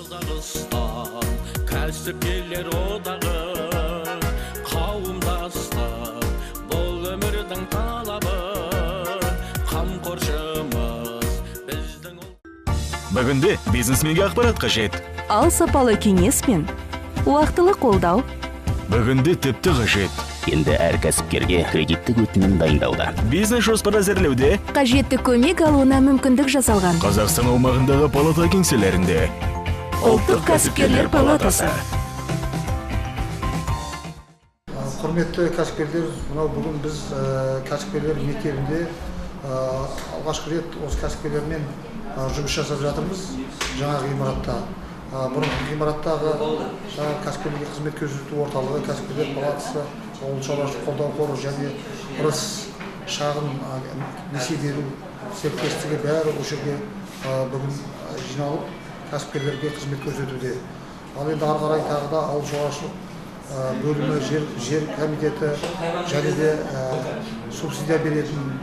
Қазақстан кәсіпкерлер одағы қауымдастық бұл өмірдің талабы қамқоршымыз біздің. Бүгінде бизнесменге ақпарат қажет. Ал сапалы кеңес пен уақытылы қолдау Бүгінде тіпті қажет. Енді әр кәсіпкерге кредиттік өтінім дайындауда. Бизнес жоспар әзірлеуде қажетті көмек алуына мүмкіндік жасалған. Қазақстан аумағындағы палата кеңселерінде. Ұлттық кәсіпкерлер палатасы. Құрметті кәсіпкерлер, мынау бүгін біз кәсіпкерлер мектебінде алғашқы рет осы кәсіпкерлермен жұмыс жасап жатырмыз жаңа ғимаратта. Бұрынғы ғимараттағы кәсіпкерлерге қызмет көрсету орталығы, кәсіпкерлер палатасы, ауыл шаруашылық қолдау қоры және ырыс шағын несие беру серіктестігі бәрі осы жерге бүгін жиналып кәсіпкерлерге қызмет көрсетуде. Ал енді ары қарай тағы да ауыл шаруашылық бөлімі, жер комитеті және де субсидия беретін,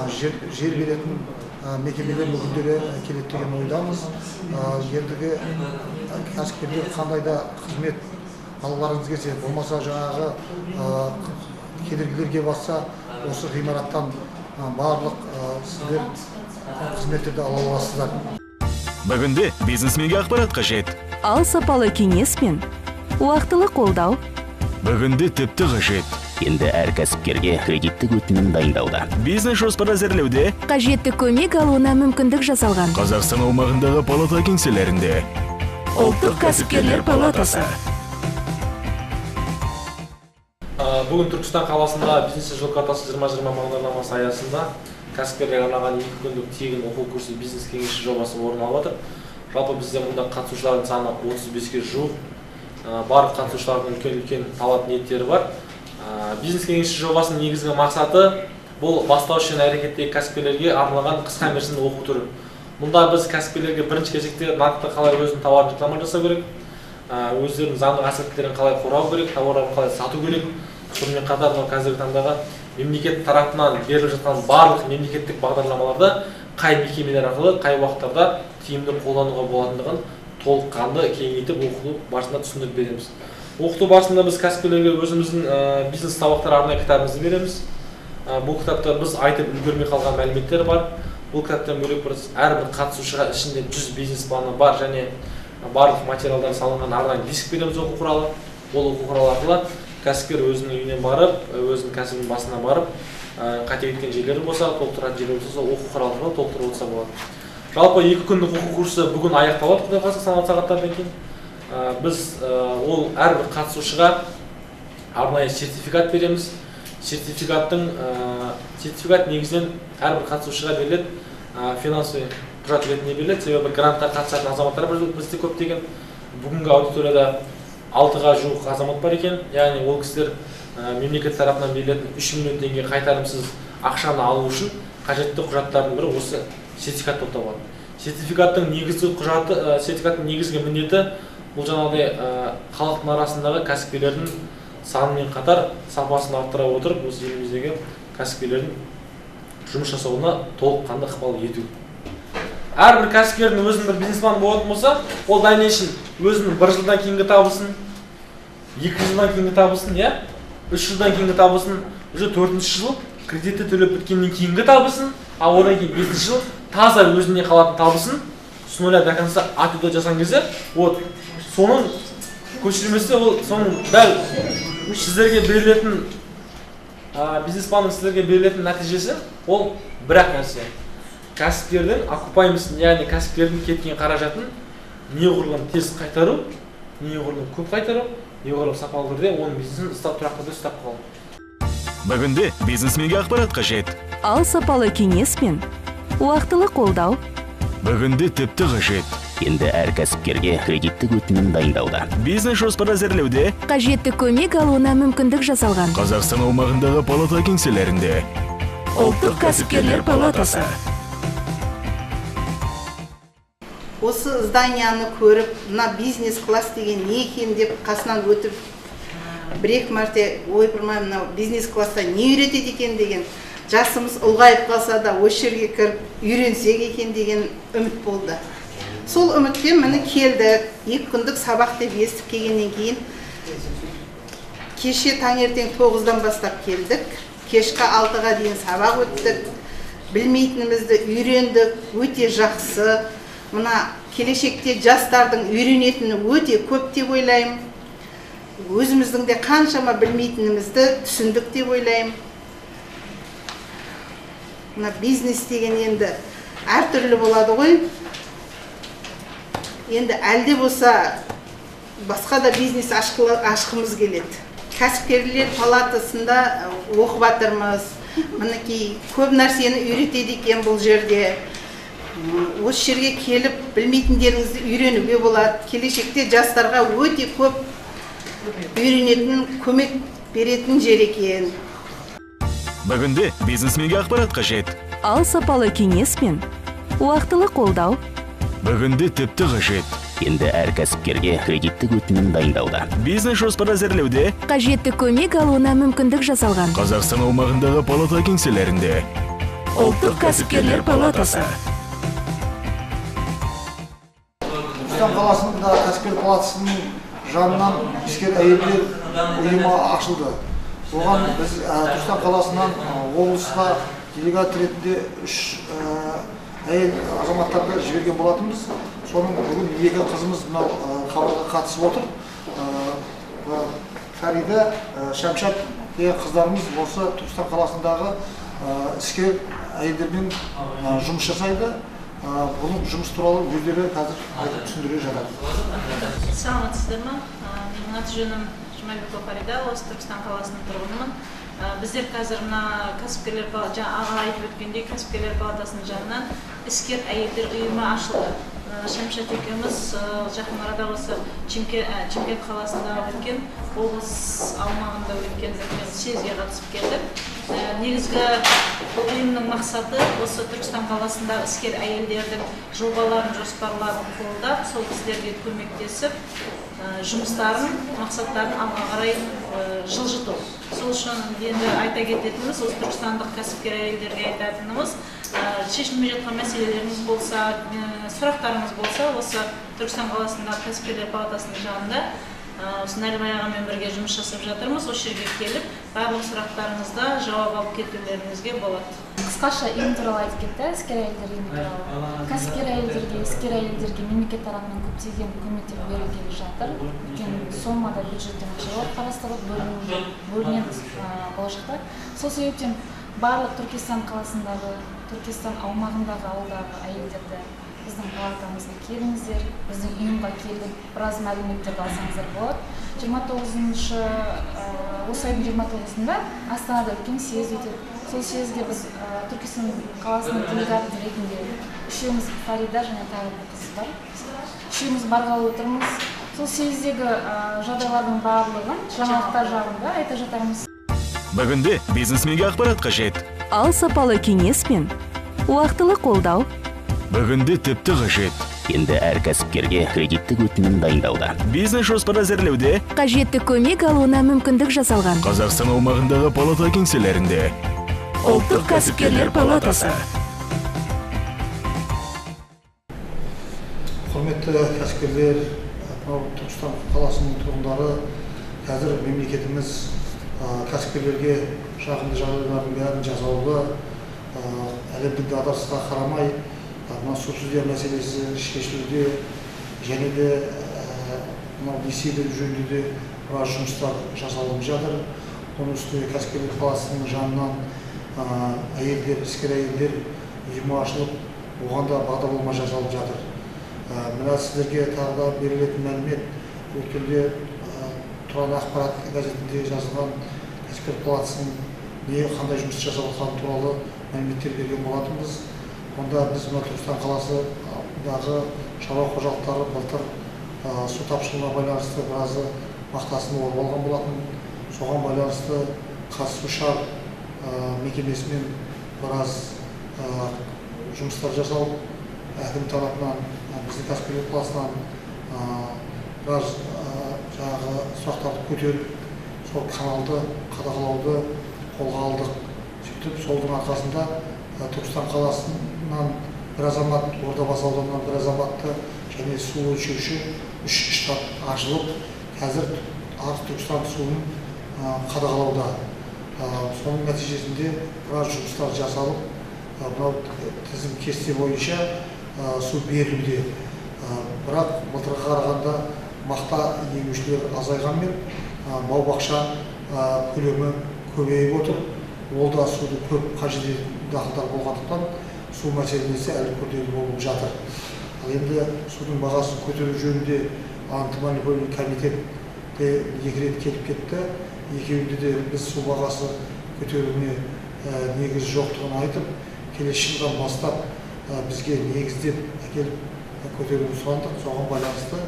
жер беретін мекемелер өкілдері келеді деген ойдамыз. Ендігі кәсіпкерлер қандай да қызмет алуларыңыз келсе, болмаса жаңағы кедергілерге басса, осы ғимараттан барлық сіздер қызметтерді ала аласыздар. Бүгінде бизнесменге ақпарат қажет. Ал сапалы кеңес пен уақытылы қолдау Бүгінде тіпті қажет. Енді әр кәсіпкерге кредиттік өтінім дайындауда. Бизнес жоспар әзірлеуде қажетті көмек алуына мүмкіндік жасалған. Қазақстан аумағындағы палата кеңселерінде. Ұлттық кәсіпкерлер палатасы. Бүгін Түркістан қаласында бизнес жол картасы 2020 бағдарламасы аясында кәсіпкерлерге арналған 2 күндік тегін оқу курсы бизнес кеңесші жобасы орын алып отыр. Жалпы бізде мұнда қатысушылардың саны 35-ге жуық. Барлық қатысушылардың үлкен талап ниеттері бар. Бизнес кеңесші жобасының негізгі мақсаты бұл бастауыш және әрекеттегі кәсіпкерлерге арналған қысқа мерзімді оқу түрі. Мұнда біз кәсіпкерлерге бірінші кезекте нарықта қалай өзінің тауарын реклама жасау керек, өздерінің заңдық аспектілерін қалай қорғау керек, тауарларын қалай сату керек. Сонымен қатар қазіргі таңдағы мемлекет тарапынан беріліп жатқан барлық мемлекеттік бағдарламаларды қай мекемелер арқылы, қай уақыттарда тиімді қолдануға болатындығын толыққанды кеңейтіп оқыту барысында түсіндіріп береміз. Оқыту барысында біз кәсіпкерлерге өзіміздің бизнес сабақтар арнайы кітабымызды береміз. Бұл кітапта біз айтып үлгермей қалған мәліметтер бар. Бұл кітаптан бөлек әрбір қатысушыға ішінде 100 бизнес планы бар және барлық материалдар салынған арнайы диск береміз оқу құралы. Ол оқу құралы арқылы кәсіпкер өзінің үйіне барып, өзінің кәсібінің басына барып, қате кеткен жерлері болса, толықтыратын жерлері болса, оқу құралы арқылы толықтырып отырса болады. Жалпы 2 күндік оқу курсы бүгін аяқталады, Құдай қаласа сағаттардан кейін. Біз ол әрбір қатысушыға арнайы сертификат береміз. Сертификат негізінен әрбір қатысушыға беріледі, финансовый құжат ретінде беріледі. Себебі грантқа қатысатын азаматтар бізде көптеген. Бүгінгі аудиторияда 6-ға жуық азамат бар екен. Яғни ол кісілер мемлекет тарапынан берілетін 3 миллион теңге қайтарымсыз ақшаны алу үшін қажетті құжаттардың бірі осы сертификат болып табылады. Сертификаттың негізгі міндеті бұл жаңағыдай халықтың арасындағы кәсіпкерлердің санымен қатар сапасын арттыра отырып, осы еліміздегі кәсіпкерлердің жұмыс жасауына толыққанды ықпал ету. Әрбір кәсіпкердің өзінің бір бизнес-планы болатын болса, ол дальнейшем өзінің 1 жылдан кейінгі табысын, 2 жылдан кейінгі табысын, 3 жылдан кейінгі табысын, уже 4-ші жыл кредитті төлеп біткеннен кейінгі табысын, ал одан кейін 5-ші жыл таза өзіне қалатын табысын с 0 до конца атуда жасаған кезде, соның көшірмесі, соның дәл сіздерге берілетін бизнес-планның сіздерге берілетін нәтижесі, ол бір-ақ нәрсе. Кәсіпкердің окупаймысын, яғни кәсіпкердің кеткен қаражатын неғұрлым тез қайтару, неғұрлым көп қайтару, неғұрлым сапалы түрде оның бизнесін тұрақты түрде ұстап қалу. Бүгінде бизнесменге ақпарат қажет. Ал сапалы кеңес пен уақытылы қолдау Бүгінде тіпті қажет. Енді әр кәсіпкерге кредиттік өтінім дайындауда. Бизнес жоспар әзірлеуде қажетті көмек алуына мүмкіндік жасалған. Қазақстан аумағындағы палата кеңселерінде. Ұлттық кәсіпкерлер палатасы. Осы зданияны көріп, мына бизнес-класс деген не екен деп қасынан өтіп, 1-2 мәрте ойпырмай мына бизнес-класста не үйретеді екен деген, жасымыз ұлғайып қалса да осы жерге кіріп үйренсек екен деген үміт болды. сол үмітпен міне келдік. 2 күндік сабақ деп естіп келгеннен кейін кеше таңертең 9-дан бастап келдік. Кешкі 6-ға дейін сабақ өттік. Білмейтінімізді үйрендік. Өте жақсы. Мына келешекте жастардың үйренетіні өте көп деп ойлаймын. Өзіміздің де қаншама білмейтінімізді түсіндік деп ойлаймын. Мына бизнес деген енді әртүрлі болады ғой. Енді әлде болса басқа да бизнес ашқымыз келеді. Кәсіпкерлер палатасында оқып жатырмыз. Мінекей көп нәрсені үйретеді екен бұл жерде. Осы жерге келіп білмейтіндеріңізді үйренуге болады. Келешекте жастарға өте көп үйренетін, көмек беретін жер екен. Бүгінде бизнесменге ақпарат қажет. Ал сапалы кеңес пен уақытылы қолдау. Бүгінде тіпті қажет. Енді әр кәсіпкерге кредиттік өтінім дайындауда. Бизнес жоспар әзірлеуде Қажетті көмек алуына мүмкіндік жасалған. Қазақстан аумағындағы палата кеңселерінде. Ұлттық кәсіпкерлер палатасы. Түркістан қаласында кәсіпкер палатасының жанынан іскер әйелдер ұйымы ашылды. Оған біз Түркістан қаласынан облысқа делегат ретінде 3 әйел азаматтарды жіберген болатынбыз. Соның бүгін 2 қызымыз мынау хабарға қатысып отыр. Фарида, Шамшат деген қыздарымыз осы Түркістан қаласындағы іскер әйелдермен жұмыс жасайды. Бұның жұмыс туралы өздері қазір айтып түсіндіре жатады. Саламатсыздар ма? Менің аты-жөнім Жұмабекова Фарида, осы Түркістан қаласының тұрғынымын. Біздер қазір мына кәсіпкерлер палатасы, аға айтып өткендей, кәсіпкерлер палатасының жанынан іскер әйелдер ұйымы ашылды. Шамшат екеуміз жақын арада осы Чимкент қаласында өткен, облыс аумағында өткен съезге қатысып келдік. Негізгі бұл ұйымның мақсаты осы Түркістан қаласында іскер әйелдердің жобаларын, жоспарларын қолдап, сол кісілерге көмектесіп, жұмыстарын, мақсаттарын алға қарай жылжыту. Сол үшін енді айта кететініміз, осы түркістандық кәсіпкер әйелдерге айтатынымыз, шешілмей жатқан мәселелеріңіз болса, сұрақтарыңыз болса, осы Түркістан қаласында кәсіпкерлер палатасының жанында осы Нәлібай ағамен бірге жұмыс жасап жатырмыз. Осы жерге келіп, барлық сұрақтарыңызда жауап алып кетулеріңізге болады. Қысқаша ұйым туралы айтып кетті, іскер әйелдер ұйымы туралы. Кәсіпкер әйелдерге, іскер әйелдерге мемлекет тарапынан көптеген көмектер берілгелі жатыр. Өйткені сомада бюджеттен ақшалар қарастырылып бөлінеді болашақта. Сол себептен барлық Түркістан қаласындағы, Түркістан аумағындағы ауылдағы әйелдерді біздің палатамызға келіңіздер, біздің ұйымға келіп, біраз мәліметтерді алсаңыздар болады. 29 осы айдың 29-ында Астанада өткен съезд өтеді. Сол съезге біз Түркістан қаласының делегаты ретінде үшеуміз, Фарида және тағы бір қыз бар. Үшеуміз барғалы отырмыз. Сол съездегі жағдайлардың барлығын жаңалықтар жағында айта жатармыз. Бүгінде бизнесменге ақпарат қажет. Ал сапалы кеңес пен уақытылы қолдау. Бүгінде тіпті қажет. Енді әр кәсіпкерге кредиттік өтінім дайындауда. Бизнес жоспар әзірлеуде Қажетті көмек алуына мүмкіндік жасалған. Қазақстан аумағындағы палата кеңселерінде. Ұлттық кәсіпкерлер палатасы. Құрметті кәсіпкерлер, Түркістан қаласының тұрғындары, қазір мемлекетіміз кәсіпкерлерге жағымды жағдайлардың бәрін жасауды, әлемдік дағдарысқа қарамай, субсидия мәселесі шешілуде және де несиелеу жөнінде де біраз жұмыстар жасалып жатыр. Оның үстіне кәсіпкерлер палатасының жанынан әйелдер, іскер әйелдер ұйымы ашылып, оған да бағдарлама жасалып жатыр. Мына сіздерге тағы да берілетін мәлімет, өткенде Тұран ақпарат газетінде жазылған кәсіпкерлер палатасының қандай жұмыс жасап жатқаны туралы мәліметтер берген болатынбыз. Онда біз Түркістан қаласындағы шаруа қожалықтары былтыр су тапшылығына байланысты біразы мақтасын орып алған болатын. Соған байланысты Қазсушар мекемесімен біраз жұмыстар жасалып, әкім тарапынан, біздің кәсіпкерлер палатасынан біраз сұрақтарды көтеріп, сол каналды қадағалауды қолға алдық. Сөйтіп, солдың арқасында Түркістан қаласынан бір азамат Ордабасы ауданынан бір азаматты және су өлшеуші 3 штат ашылып, қазір Арыс Түркістан суын қадағалауда. Соның нәтижесінде біраз жұмыстар жасалып, мынау тізім кесте бойынша су берілуде. Бірақ былтырға қарағанда мақта егушілер азайғанмен бау-бақша көлемі көбейіп отыр. Ол да суды көп қажет ететін дақылдар болғандықтан су мәселесі әлі күрделі болып жатыр. Ал енді судың бағасын көтеру жөнінде антимонополиялық комитет 2 рет келіп кетті. Екеуінде де біз су бағасы көтеруіне негіз жоқтығын айтып, келесі жылдан бастап бізге негіздеп әкеліп көтеруді сұрандық. Соған байланысты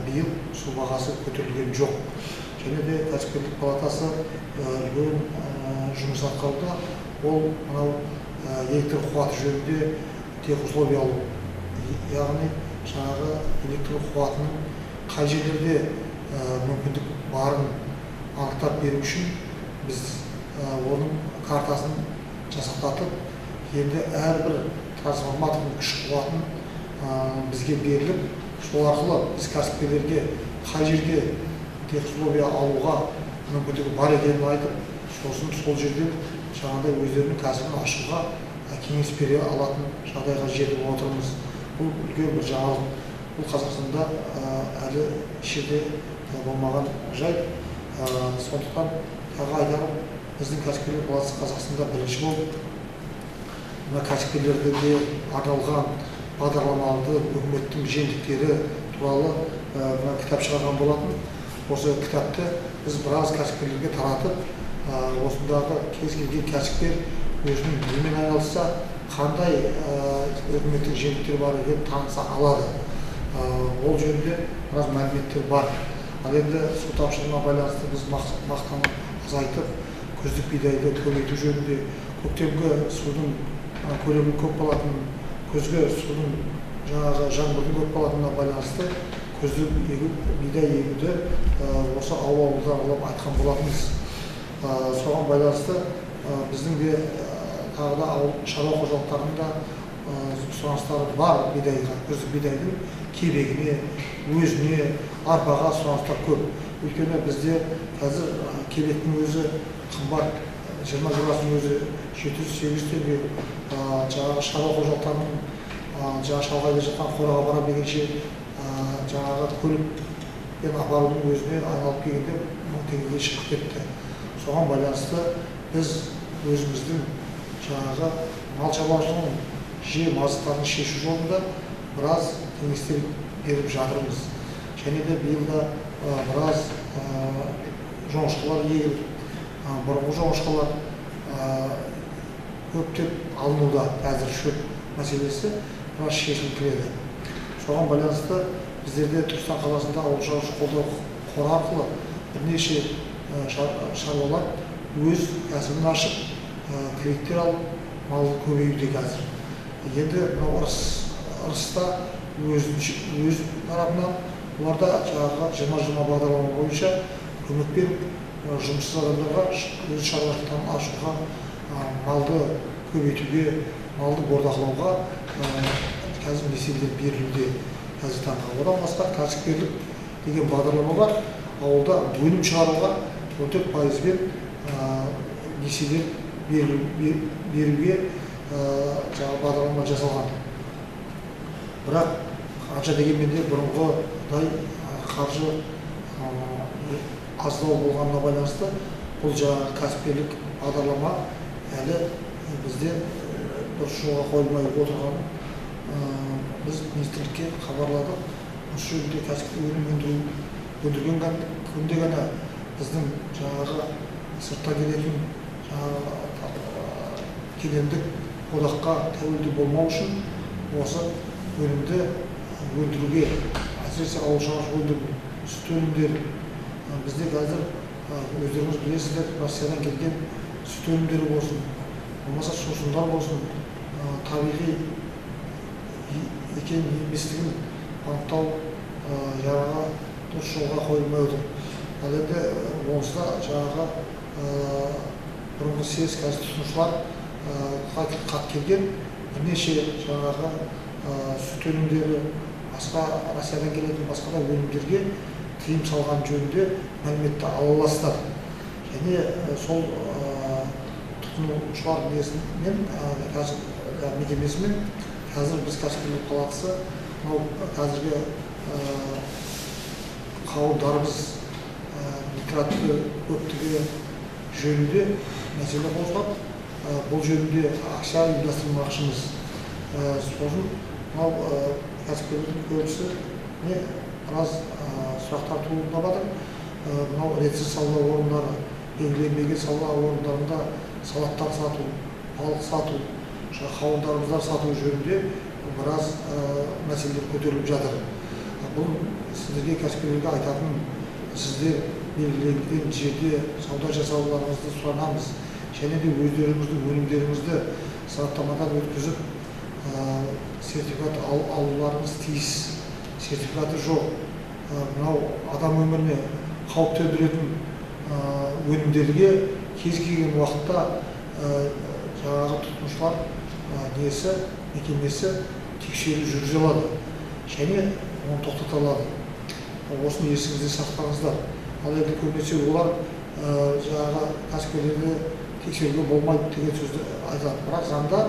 биыл су бағасы көтерілген жоқ. Және де кәсіпкерлік палатасы үлкен жұмыс атқаруда. Ол мынау электр қуаты жөнінде техусловия алу. Яғни жаңағы электр қуатының қай жерлерде мүмкіндік барын анықтап беру үшін біз оның картасын жасақтатып, енді әрбір трансформаторның күш қуатын бізге беріліп, сол арқылы біз кәсіпкерлерге қай жерге техусловия алуға мүмкіндігі бар екенін айтып, сосын сол жерден жаңағыдай өздерінің кәсібін ашуға кеңес бере алатын жағдайға жетіп отырмыз. Бұл үлкен бір жаңалық. Бұл Қазақстанда әлі шерде болмаған жайт. Сондықтан тағы айтарым, біздің кәсіпкерлер палатасы Қазақстанда бірінші болып, мына кәсіпкерлерге арналған бағдарламаларды үкіметтің жеңілдіктері туралы кітап шығарған болатын. Осы кітапты біз біраз кәсіпкерлерге таратып, осындағы кез келген кәсіпкер өзінің немен айналысса, қандай үкіметтің жеңілдіктері бар екенін таныса алады. Ол жөнінде біраз мәліметтер бар. Ал енді су тапшылығына байланысты біз мақтаны азайтып, күздік бидайды көбейту жөнінде, көктемгі судың көлемі көп болатын, күзгі судың жаңбырдың көп болатынына байланысты күздік бидай егуді осы ауылдан алып айтқан болатынбыз. Соған байланысты біздің де тағы да шаруа қожалықтарында сұраныстары бар бидайға, күздік бидайдың кебегіне, өзіне, арпаға сұраныстар көп. Өйткені бізде қазір кебектің өзі қымбат, 20 килосының өзі 700-800 теңге. Жаңағы шаруа қожалықтарының шалғайда жатқан қораға бара бергенше жаңағы көлікпен апарудың өзіне айналып келгенде 1000 теңгеге шығып кетті. Соған байланысты біз өзіміздің жаңағы мал шаруашылығының жем азықтарын шешу жолында біраз кеңестер беріп жатырмыз. Және де биыл да біраз жоңышқалар егіліп, бұрынғы жоңышқалар көптеп алынуда. Қазір шөп мәселесі біраз шешіліп келеді. Соған байланысты біздерде Түркістан қаласында ауыл шаруашылық қолдау қоры арқылы бірнеше шаруалар өз кәсібін ашып, кредиттер алып, малды көбеюде қазір. Енді ырыста өз тарапынан оларда жаңағы 20-20 бағдарлама бойынша көмек беріп, жұмыссыз адамдарға өз шаруашылықтарын ашуға, малды көбейтуге, малды бордақылауға қазір несиелер берілуде қазір таңға. Одан басқа кәсіпкерлік деген бағдарлама бар. Ауылда өнім шығаруға 14%-бен несиелер беруге бағдарлама жасалған. Бірақ қанша дегенмен де бұрынғыдай қаржы аздау болғанына байланысты бұл жаңағы кәсіпкерлік бағдарлама әлі бізде дұрыс жолға қойылмай отырғанын біз министрлікке хабарладық. Осы жөнінде кәсіпкер өнім өндірген күнде ғана біздің жаңағы сырттан келетін кедендік одаққа тәуелді болмау үшін осы өнімді өндіруге, әсіресе ауыл шаруашылығы сүт өнімдері. Бізде қазір өздеріңіз білесіздер, Россиядан келген сүт өнімдері болсын, болмаса сусындар болсын, табиғи екен еместігін анықтау жаңағы дұрыс жолға қойылмай отыр. Ал енді онсыда жаңағы бұрынғы съезд қазір тұтынушылар хат келген, бірнеше жаңағы сүт өнімдері, басқа Россиядан келетін басқа да өнімдерге тыйым салған жөнінде мәліметті ала аласыздар. Және сол тұтынушылар несімен мекемесімен қазір біз кәсіпкерлер палатасы қазіргі қауымдарымыз нитратты көптігі жөнінде мәселе қозғап, бұл жөнінде ақша ұйымдастырмақшымыз. Сосын кәсіпкерлердің көбісіне біраз сұрақтар туындап жатыр. Ретсіз сауда орындары, белгіленбеген сауда орындарында салаттар сату, балық сату, қауындарымыздар сату жөнінде біраз мәселелер көтеріліп жатыр. Бұл сіздерге кәсіпкерлерге айтатын, сіздер белгіленген жерде сауда жасауларыңызды сұранамыз. Және де өздеріңіздің өнімдеріңізді сараптамадан өткізіп, сертификат алуларыңыз тиіс. Сертификаты жоқ, мынау адам өміріне қауіп төндіретін өнімдерге кез келген уақытта жаңағы тұтынушылар несі, мекемесі тексеру жүргізе алады. Және оны тоқтата алады. Осыны есіңізде сақтаңыздар. Ал енді көбінесе олар жаңағы кәсіпкерлерді тексеруге болмайды деген сөзді айтады. Бірақ заңда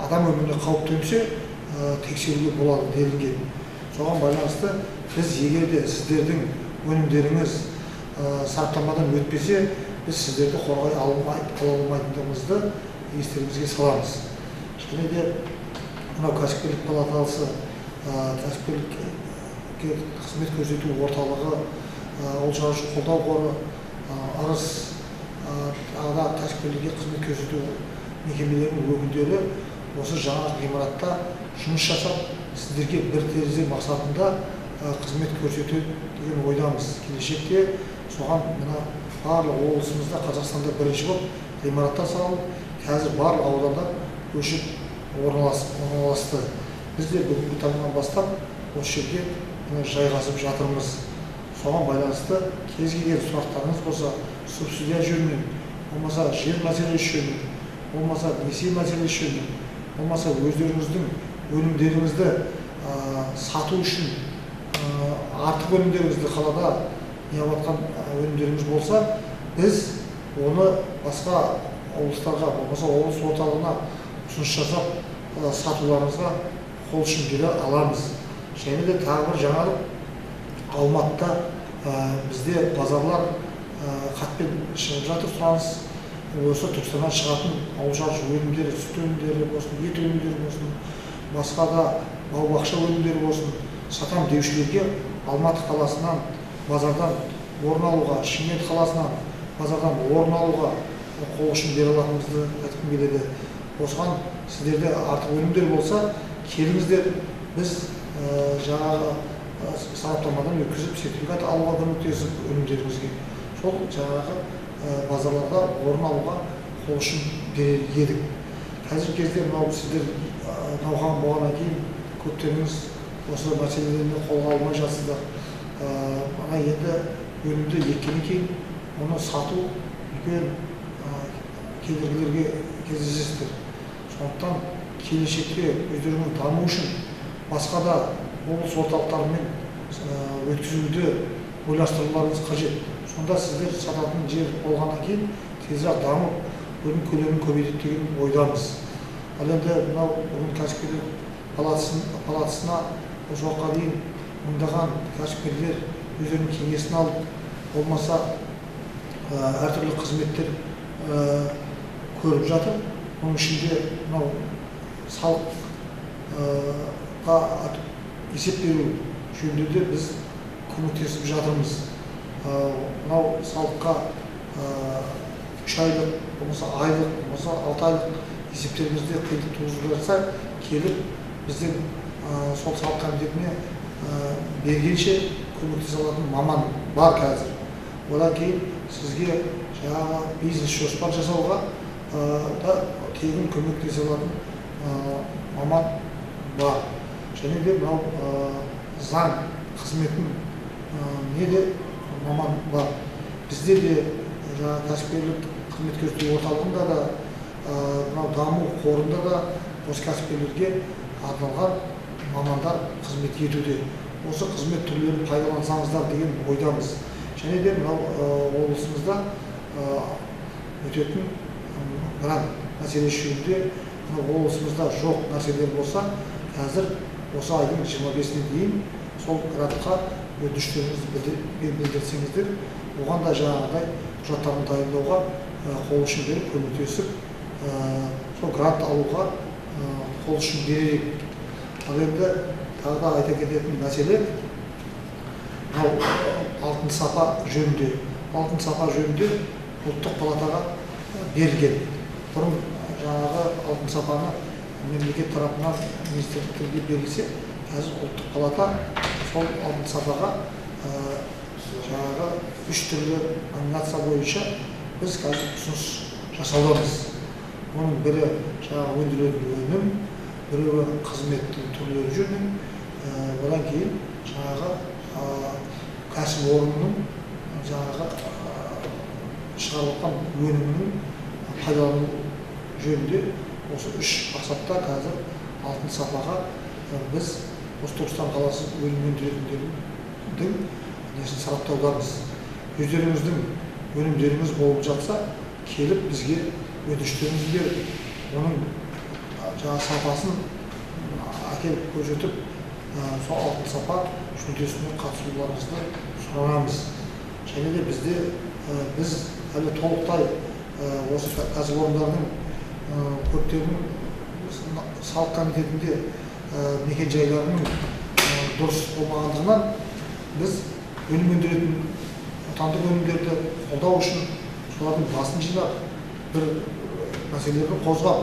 адам өміріне қауіп төнсе тексеруге болады делінген. Соған байланысты біз егер де сіздердің өнімдеріңіз сараптамадан өтпесе, біз сіздерді қорғай алмайтындығымызды естеріңізге саламыз. Және де мынау кәсіпкерлік палатасы, кәсіпкерлікке қызмет көрсету орталығы, ауыл шаруашылық қолдау қоры, арыс, кәсіпкерлікке қызмет көрсету мекемелерінің өкілдері осы жаңа ғимаратта жұмыс жасап, сіздерге бір терезе мақсатында қызмет көрсету деген ойдамыз. Келешекте соған мына барлық облысымызда, Қазақстанда бірінші болып ғимараттар салынып, қазір барлық аудандар көшіп орналасты. Біз де бүгінгі таңнан бастап осы жерге жайғасып жатырмыз. Соған байланысты кез келген сұрақтарыңыз болса, субсидия жөнінен, болмаса жер мәселесі жөнінен, болмаса несие мәселесі жөнінен, болмаса өздеріңіздің өнімдеріңізді сату үшін артық өнімдеріңізді қалада неғыватқан өнімдеріңіз болса, біз оны басқа облыстарға, болмаса облыс орталығына ұсыныс жасап сатуларыңызға қол ұшын бере аламыз. Және де тағы бір жаңалық, Алматыда бізде базарлар қатпен шығып жатыр, сұраныс. Осы Түркістаннан шығатын ауыл шаруашылық өнімдері, сүт өнімдері болсын, ет өнімдері болсын, басқа да бау-бақша өнімдері болсын, сатам деушілерге Алматы қаласынан базардан орын алуға, Шымкент қаласынан базардан орын алуға қол ұшын бере алатынымызды айтқым келеді. Осыған сіздерде артық өнімдер болса, келіңіздер, біз жаңағы сараптамадан өткізіп, сертификат алуға көмектесіп өнімдеріңізге. Сол жаңағы базарларда орын алуға қол ұшын берер едік. Қазіргі кезде мынау сіздер науқан болғаннан кейін көптеріңіз осы мәселелерді қолға алмай жатсыздар. Ана енді өнімді еккеннен кейін оны сату үлкен кедергілерге кездесесіздер. Сондықтан келешекте өздеріңіз даму үшін басқа да облыс орталықтарымен өткізуді ойластыруларыңыз қажет. Сонда сіздер сататын жер болғаннан кейін тезірек дамып, өнім көлемін көбейтеді деген ойдамыз. Ал енді мынау бүгін кәсіпкерлер палатасына осы уақытқа дейін мыңдаған кәсіпкерлер өздерінің кеңесін алып, болмаса әртүрлі қызметтер көріп жатыр. Оның ішінде мынау салыққа есеп беру жөнінде біз көмектесіп жатырмыз. Мынау салыққа 3 айлық, болмаса айлық, болмаса 6 айлық есептерімізде қиындық туғызып жатса, келіп біздің сол салық комитетіне бергенше көмектесе алатын маман бар қазір. Одан кейін сізге жаңағы бизнес жоспар жасауға да тегін көмектесе алатын маман бар. Және де мынау заң қызметін неде маман бар. Бізде де кәсіпкерлік қызмет көрсету орталығында да, мынау даму қорында да осы кәсіпкерлерге арналған мамандар қызмет етуде. Осы қызмет түрлерін пайдалансаңыздар деген ойдамыз. Және де мынау облысымызда өтетін грант мәселесі жөнінде облысымызда жоқ нәрселер болса, қазір осы айдың 25-іне дейін сол грантқа өтініштеріңізді білдірсеңіздер, оған да жаңағыдай құжаттарын дайындауға қол ұшын беріп көмектесіп, сол грант алуға қол ұшын берейік. Ал енді тағы да айта кететін мәселе алтын сапа жөнінде. Алтын сапа жөнінде ұлттық палатаға берілген. Бұрын жаңағы алтын сапаны мемлекет тарапынан министрліктерге берілсе, қазір ұлттық палата сол алтын сапаға жаңағы 3 түрлі номинация бойынша біз қазір ұсыныс жасаудамыз. Оның бірі жаңағы өндірілген өнім, біреуі қызметтің түрлері жөнінен, одан кейін жаңағы кәсіпорынның жаңағы шығарылған өнімінің пайдалану жөнінде осы 3 мақсатта қазір алтын сапаға біз осы Түркістан қаласы өнім өндіретіндердің несін сараптаудамыз. Өздеріңіздің өнімдеріңіз болып жатса, келіп бізге өтініштеріңізді беріп, оның жаңа сапасын әкеліп көрсетіп, сол алтын сапа жүлдесіне қатысуларыңызды сұранамыз. Және де біз әлі толықтай осы кәсіпорындардың көптерінің салық комитетінде мекен жайларының дұрыс болмағандығынан біз өнім өндіретін отандық өнімдерді қолдау үшін солардың басын жинап, бір мәселелерді қозғап,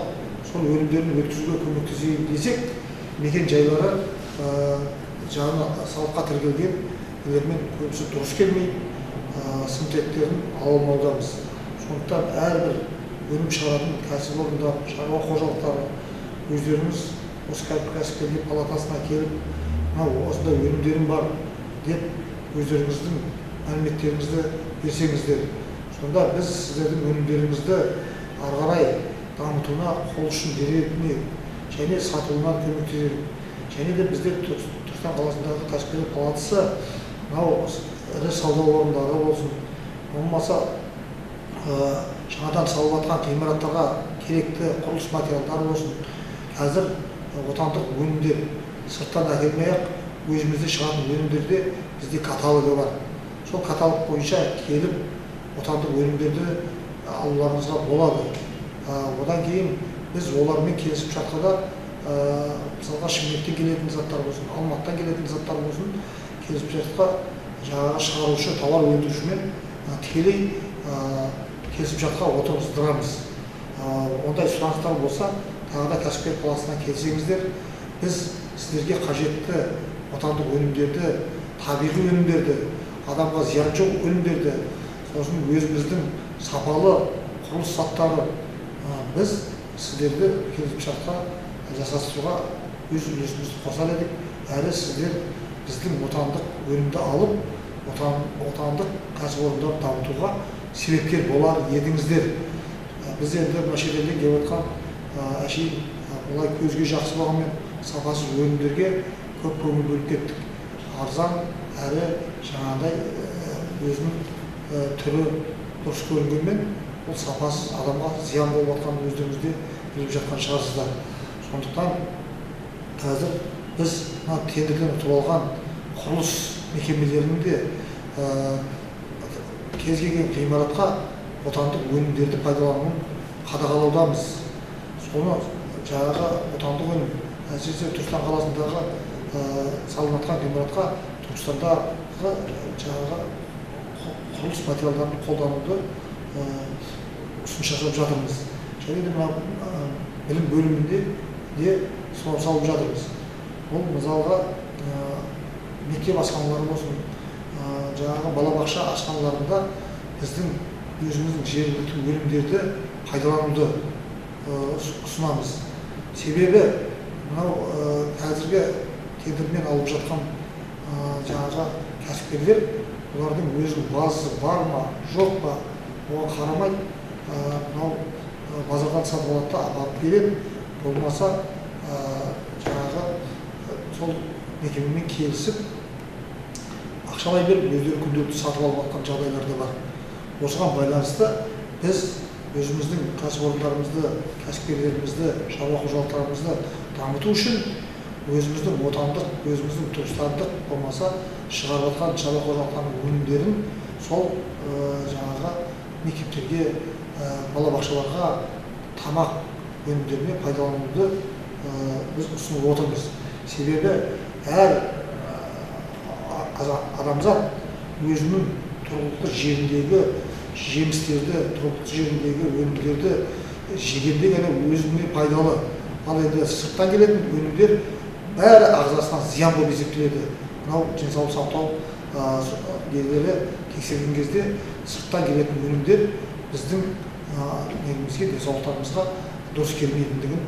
сол өнімдерін өткізуге көмектесейін десек, мекен жайлары жағына салыққа тіркелген елермен көбісі дұрыс келмей, сын тетіктерін ала алмаудамыз. Сондықтан әрбір өнім шығаратын кәсіпорындар, шаруа қожалықтары өздеріңіз осы кәсіпкерлер палатасына келіп, осындай өнімдерім бар деп өздеріңіздің мәліметтеріңізді берсеңіздер. Сонда біз сіздердің өнімдеріңізді ары қарай дамытуына қол ұшын беретініне және сатуына көмектеседі. Және де біздер Түркістан қаласындағы кәсіпкерлер палатасы ірі сауда орындары болсын, болмаса жаңадан салып жатқан ғимараттарға керекті құрылыс материалдары болсын, қазір отандық өнімдер сырттан әкелмей-ақ өзімізде шығатын өнімдерде бізде каталогы бар. Сол каталог бойынша келіп отандық өнімдерді алуларыңызға болады. Одан кейін біз олармен келісіп шартқа мысалға Шымкенттен келетін заттар болсын, Алматыдан келетін заттар болсын, келісіп шартқа жаңағы шығарушы, тауар өндірушімен тікелей келісіп шартқа отырғыздырамыз. Ондай сұраныстар болса, тағы да кәсіпкер палатасына келсеңіздер, біз сіздерге қажетті отандық өнімдерді, табиғи өнімдерді, адамға зиян жоқ өнімдерді, сосын өзіміздің сапалы құрылыс заттары біз сіздерді келісіп шартқа жасастыруға өз үлесімізді қосар едік. Әрі сіздер біздің отандық өнімді алып, отандық кәсіпорындарды дамытуға себепкер болар едіңіздер. Біз енді мына шетелден келіп жатқан әшейін олай көзге жақсы болғанмен сапасыз өнімдерге көп көңіл бөліп кеттік. Арзан әрі жаңағыдай өзінің түрі дұрыс көрінгенмен, ол сапасыз адамға зиян болып жатқан өздеріңізде біліп жатқан шығарсыздар. Сондықтан қазір біз тендерден ұтып алған құрылыс мекемелерінде кез келген ғимаратқа отандық өнімдерді пайдалануын қадағалаудамыз. Соны жаңағы отандық өнім, әсіресе Түркістан қаласындағы салынып жатқан ғимаратқа Түркістандағы жаңағы құрылыс материалдарын қолдануды ұсыныс жасап жатырмыз. Және де білім бөлімінде де салып жатырмыз. Бұл мысалға мектеп асханалары болсын, жаңағы балабақша асханаларында біздің өзіміздің жергілікті өнімдерді пайдалануды ұсынамыз. Себебі мынау қазіргі тендермен алып жатқан жаңағы кәсіпкерлер, олардың өзінің базасы бар ма, жоқ па, оған қарамай, мынау базардан сатып алады да апарып береді. Болмаса жаңағы сол мекемемен келісіп ақшалай беріп өздері күнделікті сатып алып жатқан жағдайлар да бар. Осыған байланысты біз өзіміздің кәсіпорындарымызды, кәсіпкерлерімізді, шаруа қожалықтарымызды дамыту үшін өзіміздің отандық, өзіміздің туыстандық болмаса шығарып жатқан шаруа қожалықтарының өнімдерін сол жаңағы мектептерге, балабақшаларға тамақ өнімдеріне пайдалануды біз ұсынып отырмыз. Себебі әр адамзат өзінің тұрғылықты жеріндегі жемістерді, тұрғылықты жеріндегі өнімдерді жегенде ғана өзіне пайдалы. Ал енді сырттан келетін өнімдер бәрі ағзасына зиян болып есептеледі. Мынау денсаулық сақтау белгілері тексерген кезде сырттан келетін өнімдер біздің немізге, денсаулықтарымызға дұрыс келмейтіндігін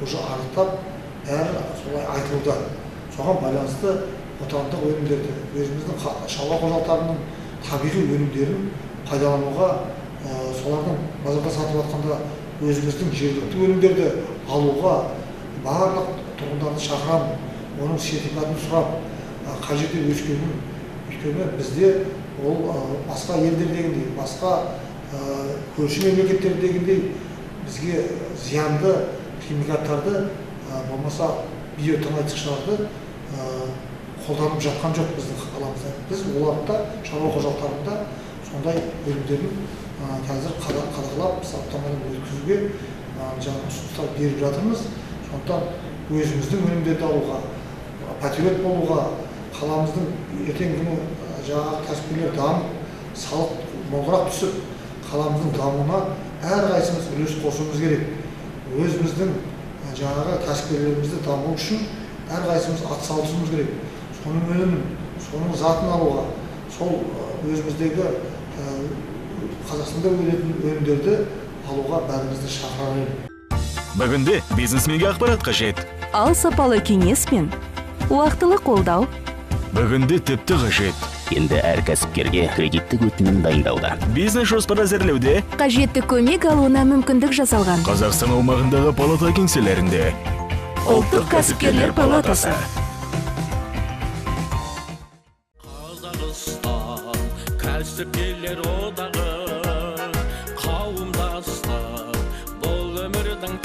уже анықтап, бәрі солай айтылды. Соған байланысты отандық өнімдерді, өзіміздің шаруа қожалықтарының табиғи өнімдерін пайдалануға, солардың базарда сатып жатқанда өзіміздің жергілікті өнімдерді алуға барлық тұрғындарды шақырамын, оның сертификатын сұрап, қай жерде өскенін, өйткені бізде ол басқа елдердегіндей, басқа көрші мемлекеттердегіндей бізге зиянды химикаттарды, болмаса биотыңайтқыштарды қолданып жатқан жоқ біздің қаламызда. Біз оларда, шаруа қожалықтарында сондай өнімдерін қазір қадағалап, сараптамадан өткізуге жаңағы ұсыныстар беріп жатырмыз. Сондықтан өзіміздің өнімдерді алуға, патриот болуға, қаламыздың ертеңгі күні жаңағы кәсіпкерлер дамып, салық молырақ түсіп, қаламыздың дамуына әрқайсымыз үлес қосуымыз керек. Өзіміздің жаңағы кәсіпкерлерімізді даму үшін әрқайсымыз атсалысуымыз керек. Соның өнімін, соның затын алуға, сол өзіміздегі Қазақстанда өнетін өнімдерді алуға бәрімізді шақырайын. Бүгінде бизнесменге ақпарат қажет. Ал сапалы кеңес пен уақытылы қолдау. Бүгінде тіпті қажет. Енді әр кәсіпкерге кредиттік өтінім дайындауда. Бизнес жоспар әзірлеуде Қажетті көмек алуына мүмкіндік жасалған. Қазақстан аумағындағы палата кеңселерінде. Ұлттық кәсіпкерлер палатасы. Қазақстан кәсіпкерлер одағы қауымдастық бұл өмірдің